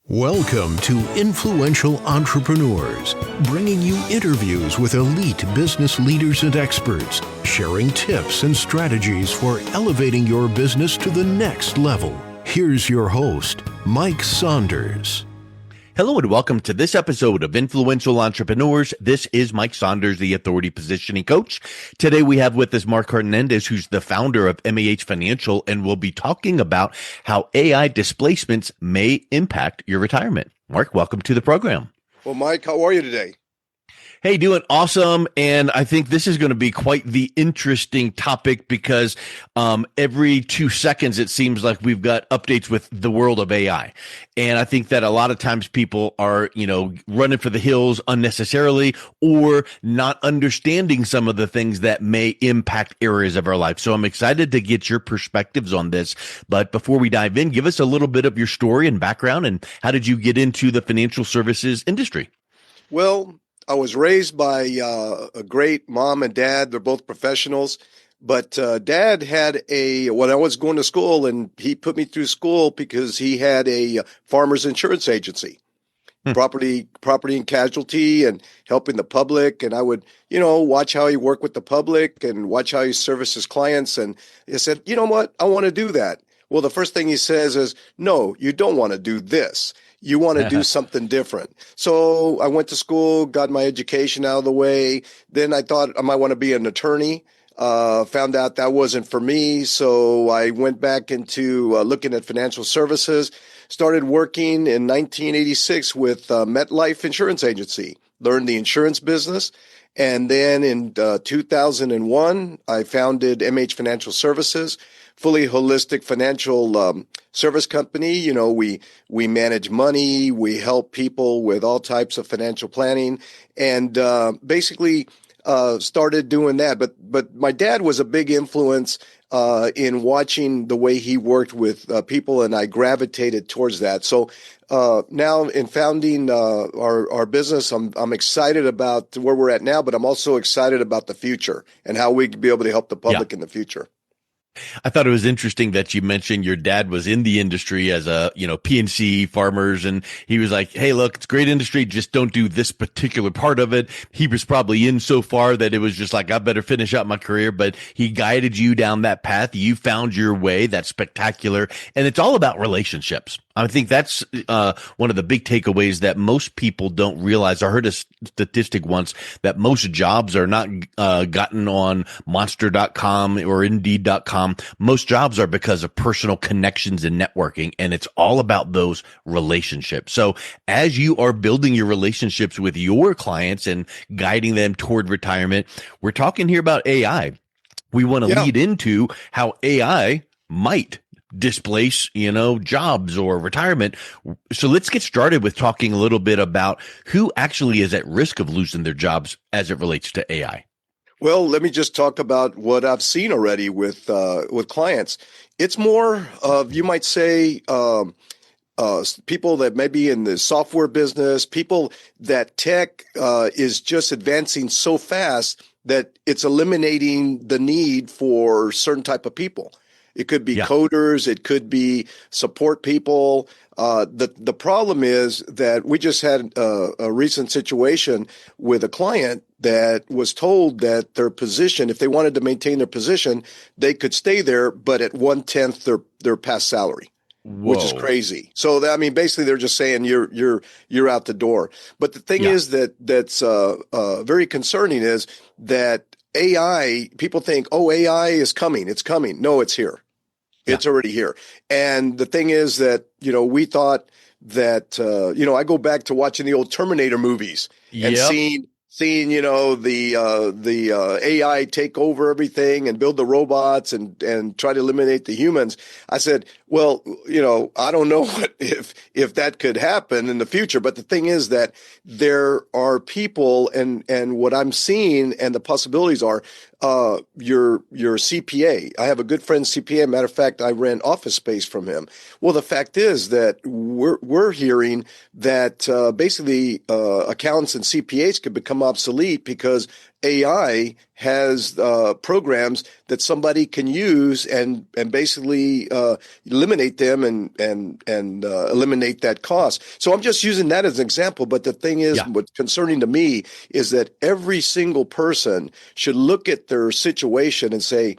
Welcome to Influential Entrepreneurs, bringing you interviews with elite business leaders and experts, sharing tips and strategies for elevating your business to the next level. Here's your host, Mike Saunders. Hello and welcome to this episode of Influential Entrepreneurs. This is Mike Saunders, the Authority Positioning Coach. Today we have with us Marc Hernandez, who's the founder of MAH Financial, and we'll be talking about how AI displacements may impact your retirement. Marc, welcome to the program. Well, Mike, how are you today? Hey, doing awesome. And I think this is going to be quite the interesting topic because every 2 seconds, it seems like we've got updates with the world of AI. And I think that a lot of times people are, running for the hills unnecessarily or not understanding some of the things that may impact areas of our life. So I'm excited to get your perspectives on this. But before we dive in, give us a little bit of your story and background and how did you get into the financial services industry? Well, I was raised by a great mom and dad. They're both professionals. But dad had when I was going to school, and he put me through school because he had a farmer's insurance agency, property and casualty, and helping the public. And I would, watch how he worked with the public and watch how he serviced his clients. And I said, you know what? I want to do that. Well, the first thing he says is, no, you don't want to do this. You want to do something different. So I went to school, got my education out of the way. Then I thought I might want to be an attorney. Found out that wasn't for me. So I went back into looking at financial services, started working in 1986 with MetLife Insurance Agency, learned the insurance business. And then in 2001, I founded MAH Financial Services, fully holistic financial service company. We manage money, we help people with all types of financial planning, and basically started doing that. But my dad was a big influence in watching the way he worked with people, and I gravitated towards that. So now in founding our business, I'm excited about where we're at now, but I'm also excited about the future and how we can be able to help the public in the future. I thought it was interesting that you mentioned your dad was in the industry as a, PNC farmers. And he was like, hey, look, it's a great industry. Just don't do this particular part of it. He was probably in so far that it was just like, I better finish out my career. But he guided you down that path. You found your way. That's spectacular. And it's all about relationships. I think that's one of the big takeaways that most people don't realize. I heard a statistic once that most jobs are not gotten on monster.com or indeed.com. Most jobs are because of personal connections and networking, and it's all about those relationships. So as you are building your relationships with your clients and guiding them toward retirement, we're talking here about AI. We want to lead into how AI might displace, jobs or retirement. So let's get started with talking a little bit about who actually is at risk of losing their jobs as it relates to AI. Well, let me just talk about what I've seen already with clients. It's more of, you might say, people that may be in the software business, people that tech is just advancing so fast that it's eliminating the need for certain type of people. It could be coders. It could be support people. The problem is that we just had a recent situation with a client that was told that their position, if they wanted to maintain their position, they could stay there, but at 1/10 their past salary. Whoa. Which is crazy. So basically they're just saying you're out the door. But the thing is that's very concerning is that AI, people think, oh, AI is coming. It's coming. No, it's here. It's already here. And the thing is that, we thought that, I go back to watching the old Terminator movies and seeing, the AI take over everything and build the robots and try to eliminate the humans. I said, well, I don't know if that could happen in the future. But the thing is that there are people and what I'm seeing and the possibilities are, your CPA. I have a good friend, CPA. Matter of fact, I rent office space from him. Well, the fact is that we're hearing that basically accountants and CPAs could become obsolete because AI has programs that somebody can use and basically eliminate them and eliminate that cost. So I'm just using that as an example. But the thing is, Yeah. what's concerning to me is that every single person should look at their situation and say,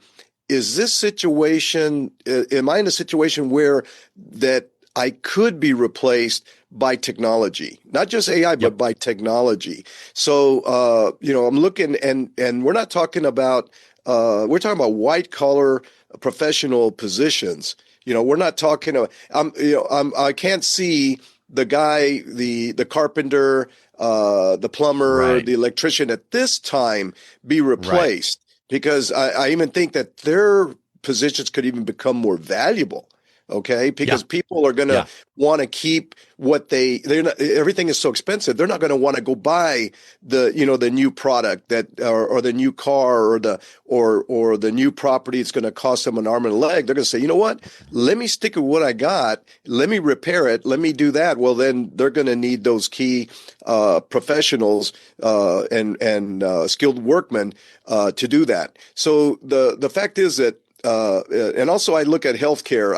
is this situation, am I in a situation where that I could be replaced by technology, not just AI, Yep. but by technology. So, I'm looking and we're not talking about, we're talking about white collar professional positions. We're not talking about, I can't see the guy, the carpenter, the plumber, Right. the electrician at this time be Right. replaced because I even think that their positions could even become more valuable. Okay, Yeah. because people are going to Yeah. want to keep what they're not, everything is so expensive. They're not going to want to go buy the new product that or the new car or the new property. It's going to cost them an arm and a leg. They're going to say, you know what? Let me stick with what I got. Let me repair it. Let me do that. Well, then they're going to need those key professionals and skilled workmen to do that. So the fact is that. And also, I look at healthcare.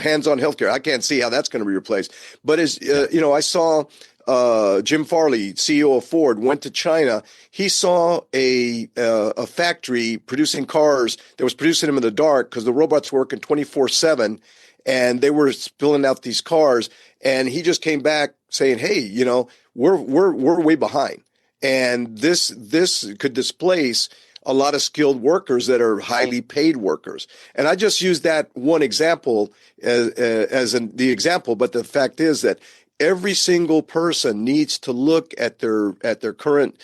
Hands-on healthcare. I can't see how that's going to be replaced. But Yeah. I saw Jim Farley, CEO of Ford, went to China. He saw a factory producing cars that was producing them in the dark because the robots were working 24/7, and they were spilling out these cars. And he just came back saying, "Hey, we're way behind, and this could displace." A lot of skilled workers that are highly paid workers. And I just use that one example the example, but the fact is that every single person needs to look at their current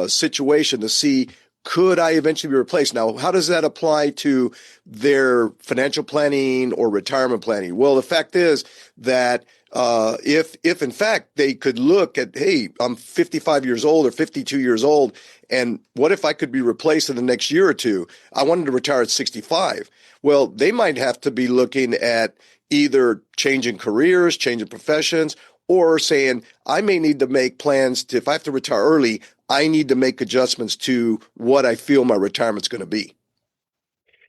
situation to see, could I eventually be replaced? Now, how does that apply to their financial planning or retirement planning? Well, the fact is that if in fact they could look at, hey, I'm 55 years old or 52 years old, and what if I could be replaced in the next year or two? I wanted to retire at 65. Well, they might have to be looking at either changing careers, changing professions, or saying, I may need to make plans to, if I have to retire early, I need to make adjustments to what I feel my retirement's going to be.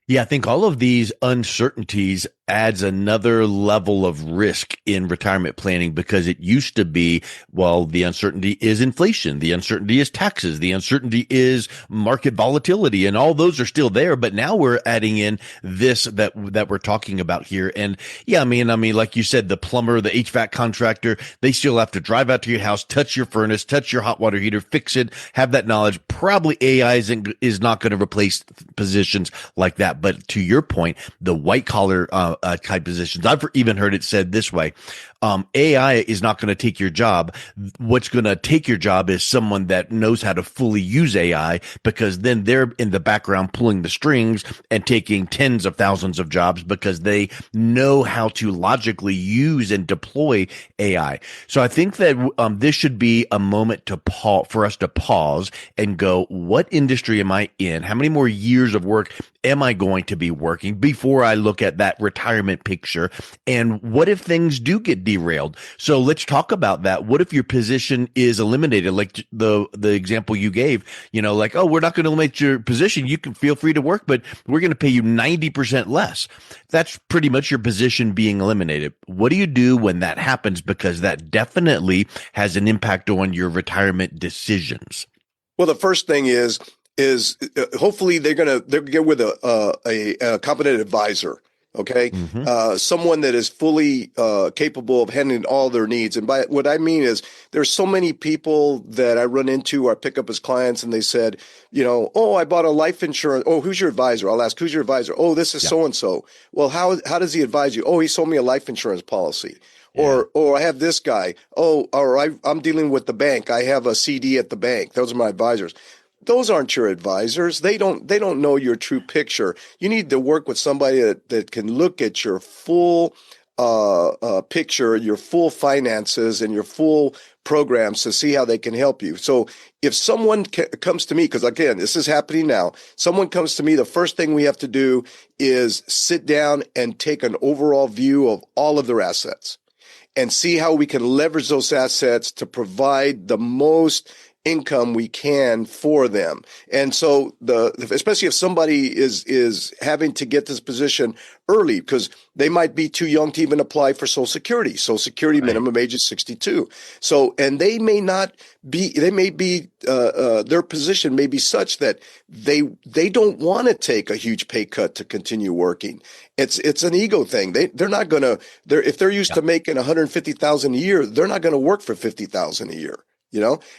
Yeah, I think all of these uncertainties adds another level of risk in retirement planning because it used to be, well, the uncertainty is inflation, the uncertainty is taxes, the uncertainty is market volatility, and all those are still there. But now we're adding in this that we're talking about here. And yeah, I mean, like you said, the plumber, the HVAC contractor, they still have to drive out to your house, touch your furnace, touch your hot water heater, fix it, have that knowledge. Probably AI is not going to replace positions like that. But to your point, the white collar type positions, I've even heard it said this way: AI is not going to take your job. What's going to take your job is someone that knows how to fully use AI, because then they're in the background pulling the strings and taking tens of thousands of jobs because they know how to logically use and deploy AI. So I think that this should be a moment to pause, for us to pause and go, what industry am I in? How many more years of work am I going to be working before I look at that retirement picture? And what if things do get derailed? So let's talk about that. What if your position is eliminated? Like the example you gave, like, oh, we're not going to eliminate your position. You can feel free to work, but we're going to pay you 90% less. That's pretty much your position being eliminated. What do you do when that happens? Because that definitely has an impact on your retirement decisions. Well, the first thing is hopefully they're get with a competent advisor. Okay, Mm-hmm. someone that is fully capable of handling all their needs. And by what I mean is, there's so many people that I run into or pick up as clients, and they said, oh, I bought a life insurance. Oh, who's your advisor? I'll ask, who's your advisor? Oh, this is Yeah. so and so. Well, how does he advise you? Oh, he sold me a life insurance policy. Yeah. Or I have this guy. Oh, or I'm dealing with the bank. I have a CD at the bank. Those are my advisors. Those aren't your advisors. They don't know your true picture. You need to work with somebody that can look at your full picture, your full finances, and your full programs to see how they can help you. So if someone comes to me, because again, this is happening now, someone comes to me, the first thing we have to do is sit down and take an overall view of all of their assets and see how we can leverage those assets to provide the most income we can for them. And so especially if somebody is having to get this position early, because they might be too young to even apply for Social Security. Social Security minimum age is 62. So, and they may be, their position may be such that they don't want to take a huge pay cut to continue working. It's an ego thing. They're not going to, if they're used to making 150,000 a year, they're not going to work for 50,000 a year.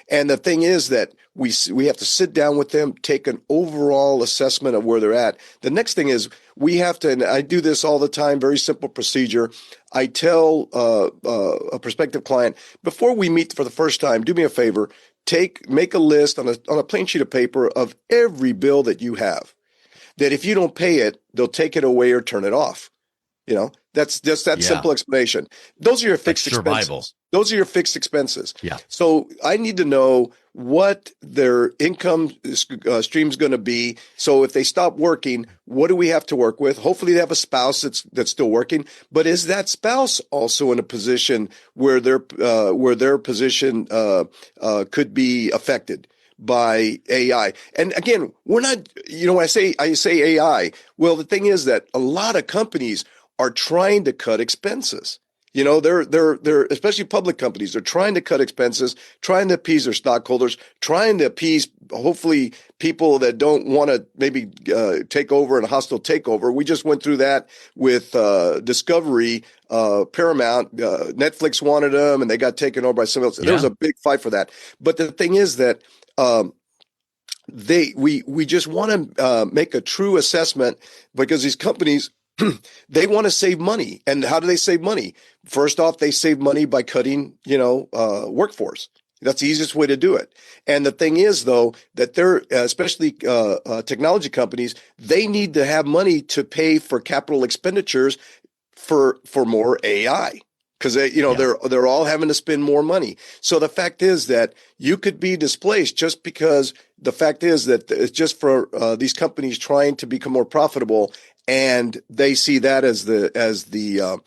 And the thing is that we have to sit down with them, take an overall assessment of where they're at. The next thing is we have to, and I do this all the time, very simple procedure. I tell a prospective client, before we meet for the first time, do me a favor, make a list on a plain sheet of paper of every bill that you have, that if you don't pay it, they'll take it away or turn it off. That's just that simple explanation. Those are your fixed expenses. Those are your fixed expenses. Yeah. So I need to know what their income stream is going to be. So if they stop working, what do we have to work with? Hopefully they have a spouse that's still working. But is that spouse also in a position where their position could be affected by AI? And again, we're not. When I say AI, well, the thing is that a lot of companies are trying to cut expenses. They're especially public companies. They're trying to cut expenses, trying to appease their stockholders, trying to appease hopefully people that don't want to maybe take over in a hostile takeover. We just went through that with Discovery, Paramount. Netflix wanted them, and they got taken over by somebody else. There was a big fight for that. But the thing is that we just want to make a true assessment, because these companies, they want to save money. And how do they save money? First off, they save money by cutting, workforce. That's the easiest way to do it. And the thing is, though, that they're, especially technology companies, they need to have money to pay for capital expenditures for more AI. Because they're all having to spend more money. So the fact is that you could be displaced just because the fact is that it's just for these companies trying to become more profitable, and they see that as the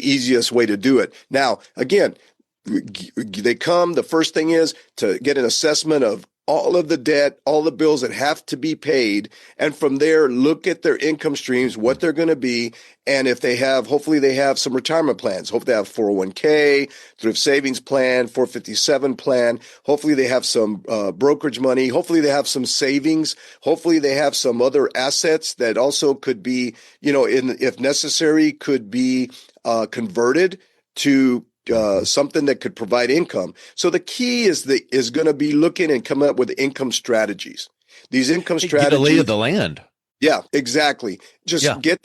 easiest way to do it. Now, again, the first thing is to get an assessment of all of the debt, all the bills that have to be paid. And from there, look at their income streams, what they're going to be. And if they have, hopefully they have some retirement plans. Hopefully they have 401k, thrift savings plan, 457 plan. Hopefully they have some brokerage money. Hopefully they have some savings. Hopefully they have some other assets that also could be, if necessary, could be converted to something that could provide income. So the key is going to be looking and coming up with income strategies. These income strategies. Get a lay of the land. Yeah, exactly. Just get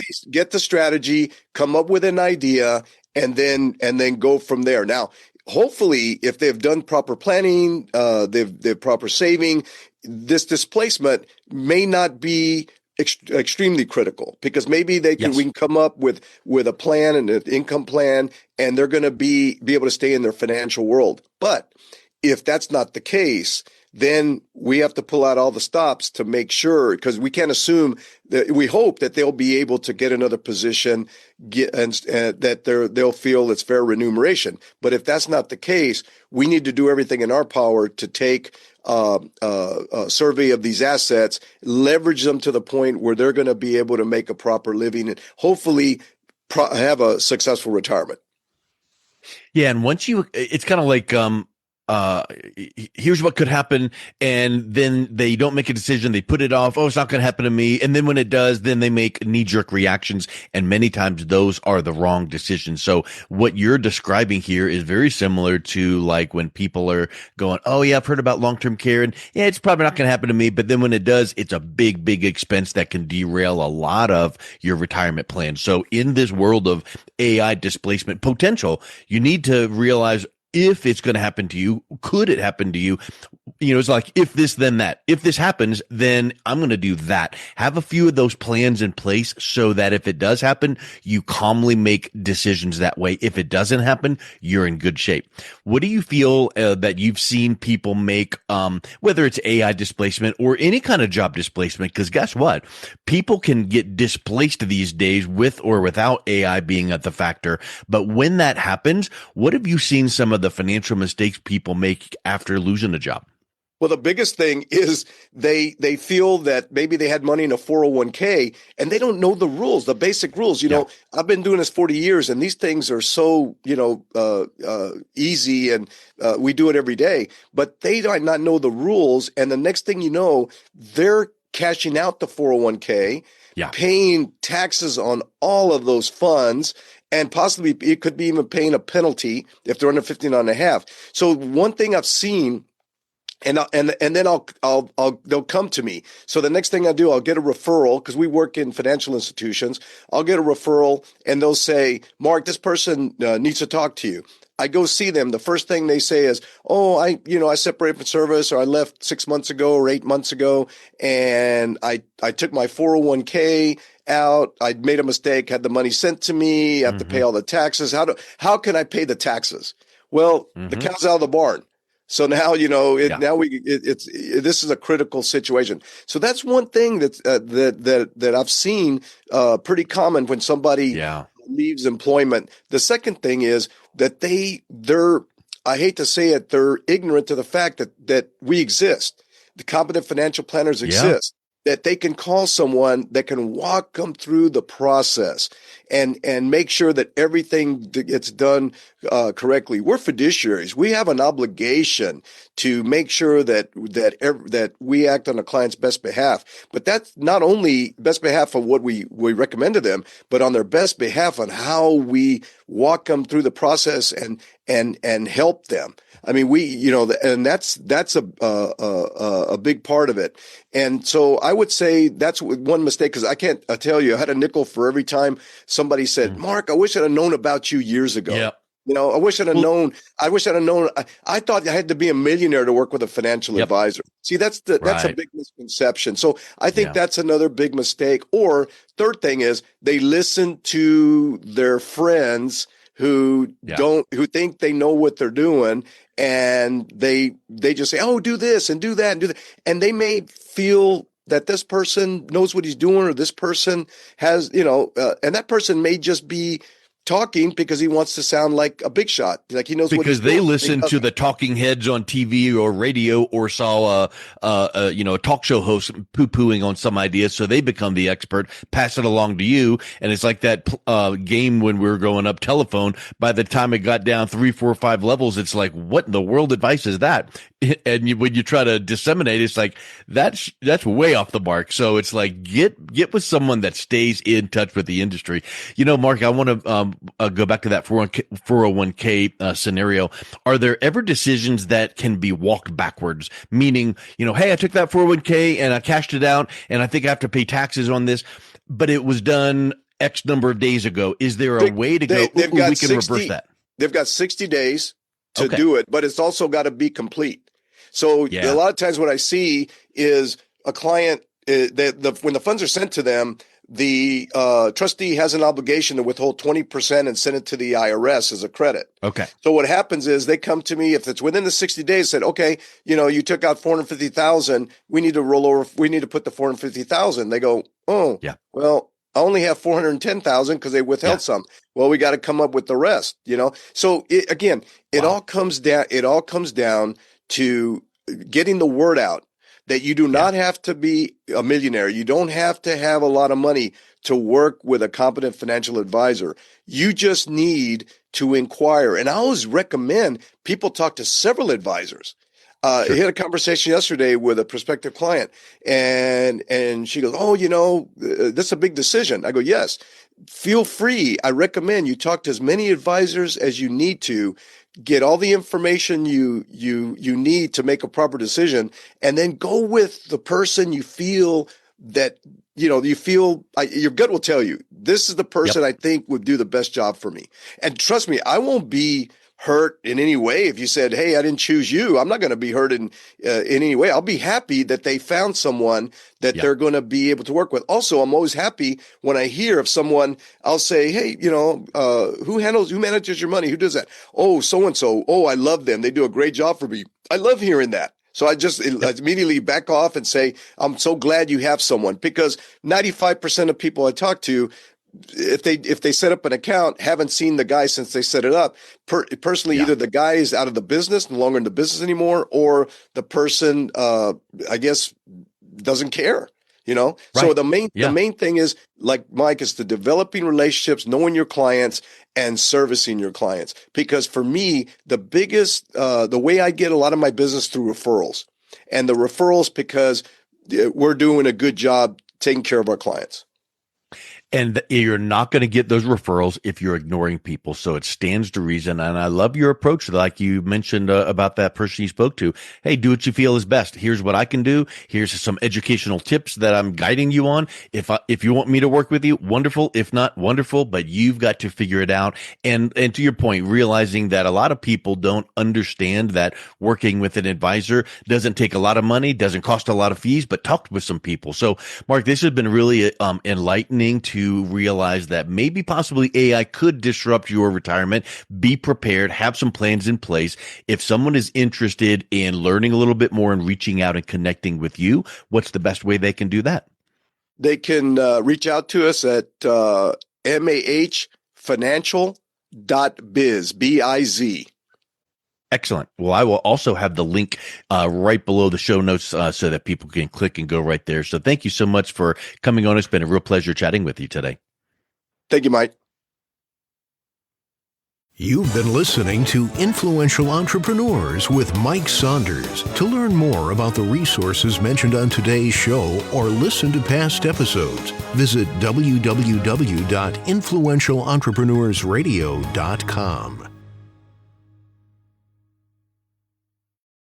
the strategy, come up with an idea, and then go from there. Now, hopefully, if they've done proper planning, they've proper saving, this displacement may not be extremely critical, because maybe we can come up with a plan and an income plan, and they're going to be able to stay in their financial world. But if that's not the case, then we have to pull out all the stops to make sure, because we can't assume that. We hope that they'll be able to get another position, that they'll feel it's fair remuneration. But if that's not the case, we need to do everything in our power to take a survey of these assets, leverage them to the point where they're going to be able to make a proper living and hopefully have a successful retirement. Yeah, and once it's kind of like here's what could happen, and then they don't make a decision. They put it off. Oh, it's not going to happen to me. And then when it does, then they make knee-jerk reactions, and many times those are the wrong decisions. So what you're describing here is very similar to like when people are going, oh yeah, I've heard about long-term care, and yeah, it's probably not going to happen to me. But then when it does, it's a big, big expense that can derail a lot of your retirement plan. So in this world of AI displacement potential, you need to realize, if it's going to happen to you, could it happen to you? It's like, if this, then that. If this happens, then I'm going to do that. Have a few of those plans in place so that if it does happen, you calmly make decisions that way. If it doesn't happen, you're in good shape. What do you feel that you've seen people make, whether it's AI displacement or any kind of job displacement? Because guess what? People can get displaced these days with or without AI being at the factor. But when that happens, what have you seen some of the financial mistakes people make after losing a job? Well, the biggest thing is they feel that maybe they had money in a 401k and they don't know the rules, the basic rules. I've been doing this 40 years and these things are so, easy, and we do it every day, but they might not know the rules. And the next thing you know, they're cashing out the 401k, paying taxes on all of those funds. And possibly it could be even paying a penalty if they're under 59 and a half. So one thing I've seen, and then they'll come to me. So the next thing I do, I'll get a referral, because we work in financial institutions. I'll get a referral and they'll say, Mark, this person needs to talk to you. I go see them. The first thing they say is, oh, I separated from service, or I left 6 months ago or 8 months ago, and I took my 401k out. I made a mistake, had the money sent to me. I have to pay all the taxes. How can I pay the taxes? Well, the cow's out of the barn. So now, this is a critical situation. So that's one thing that I've seen pretty common when somebody leaves employment. The second thing is that they're, I hate to say it, they're ignorant to the fact that we exist. The competent financial planners exist. That they can call someone that can walk them through the process and make sure that everything gets done correctly. We're fiduciaries. We have an obligation to make sure that we act on a client's best behalf. But that's not only best behalf of what we recommend to them, but on their best behalf on how we walk them through the process and help them. I mean, and that's a big part of it. And so I would say that's one mistake, because I can't tell you, I had a nickel for every time somebody said, Mark, I wish I'd have known about you years ago. Yep. I wish I'd have known. I thought I had to be a millionaire to work with a financial advisor. See, that's a big misconception. So I think that's another big mistake. Or third thing is they listen to their friends who think they know what they're doing, and they just say, oh, do this and do that and do that. And they may feel that this person knows what he's doing, or this person has, and that person may just be talking because he wants to sound like a big shot, like he knows what he's doing. Because they listened to the talking heads on TV or radio, or saw a talk show host poo-pooing on some idea, so they become the expert, pass it along to you, and it's like that game when we were growing up, telephone. By the time it got down 3, 4, 5 levels, it's like, what in the world advice is that? And when you try to disseminate, it's like that's way off the mark. So it's like get with someone that stays in touch with the industry. Mark, I want to go back to that 401k scenario. Are there ever decisions that can be walked backwards? Meaning, hey, I took that 401k and I cashed it out, and I think I have to pay taxes on this, but it was done X number of days ago. Is there a way to go, we can reverse that? They've got 60 days to do it, but it's also got to be complete. So a lot of times what I see is a client, when the funds are sent to them, the trustee has an obligation to withhold 20% and send it to the IRS as a credit. Okay. So what happens is they come to me, if it's within the 60 days, said, okay, you took out 450,000. We need to roll over. We need to put the 450,000. They go, oh, well, I only have 410,000 because they withheld some. Well, we got to come up with the rest, So it all comes down to getting the word out that you do not have to be a millionaire. You don't have to have a lot of money to work with a competent financial advisor. You just need to inquire. And I always recommend people talk to several advisors. I had a conversation yesterday with a prospective client, and she goes, oh, this is a big decision. I go, yes, feel free. I recommend you talk to as many advisors as you need to. Get all the information you need to make a proper decision, and then go with the person you feel that your gut will tell you this is the person I think would do the best job for me. And trust me, I won't be hurt in any way. If you said, "Hey, I didn't choose you," I'm not going to be hurt in any way. I'll be happy that they found someone that they're going to be able to work with. Also, I'm always happy when I hear of someone. I'll say, "Hey, who manages your money? Who does that?" "Oh, so and so. Oh, I love them. They do a great job for me." I love hearing that. So I just immediately back off and say, "I'm so glad you have someone," because 95% of people I talk to, if they set up an account, haven't seen the guy since they set it up. Personally, either the guy is out of the business, no longer in the business anymore, or the person, I guess, doesn't care. Right. So the main thing is, like Mike, is the developing relationships, knowing your clients, and servicing your clients. Because for me, the biggest, the way I get a lot of my business through referrals, and the referrals because we're doing a good job taking care of our clients. And you're not going to get those referrals if you're ignoring people. So it stands to reason. And I love your approach, like you mentioned about that person you spoke to. Hey, do what you feel is best. Here's what I can do. Here's some educational tips that I'm guiding you on. If you want me to work with you, wonderful. If not, wonderful. But you've got to figure it out. And to your point, realizing that a lot of people don't understand that working with an advisor doesn't take a lot of money, doesn't cost a lot of fees, but talk with some people. So, Marc, this has been really enlightening to realize that maybe possibly AI could disrupt your retirement. Be prepared, have some plans in place. If someone is interested in learning a little bit more and reaching out and connecting with you, what's the best way they can do that? They can reach out to us at MAH Financial.biz, B-I-Z. Excellent. Well, I will also have the link right below the show notes so that people can click and go right there. So thank you so much for coming on. It's been a real pleasure chatting with you today. Thank you, Mike. You've been listening to Influential Entrepreneurs with Mike Saunders. To learn more about the resources mentioned on today's show or listen to past episodes, visit www.influentialentrepreneurssradio.com.